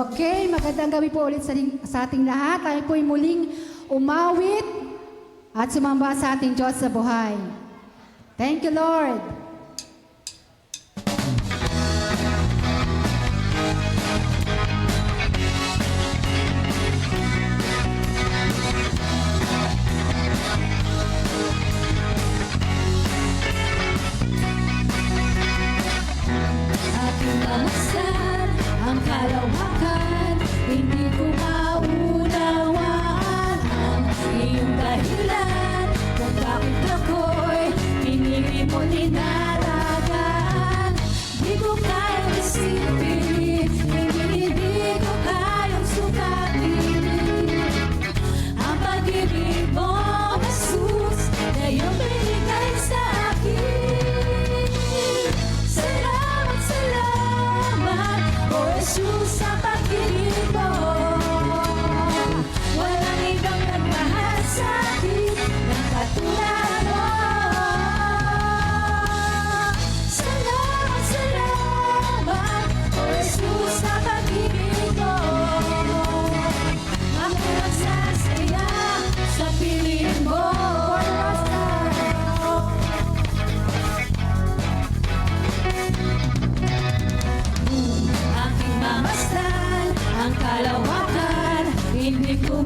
Okay, magandang gabi po ulit sa ating lahat. Tayo po'y muling umawit at sumamba sa ating Diyos sa buhay. Thank you, Lord. Aking mamasdan ang kalawakan, hindi ko maunawaan ang iyong dahilan kung bakit ako'y pinili mo ninalagaan. Di ko kayang isipin, hindi ko kayang sukatin ang pag-ibig mo, Jesus, na iyong binigay sa akin. Salamat, salamat, O Jesus, sa pag-ibig mo. Walang ibang nagmahal sa akin ng katulad mo. Salamat, salamat, O Jesus, sa pag-ibig mo. Ako nagsasaya sa piling mo. Aking mamasdan ang kalawakan, hindi ko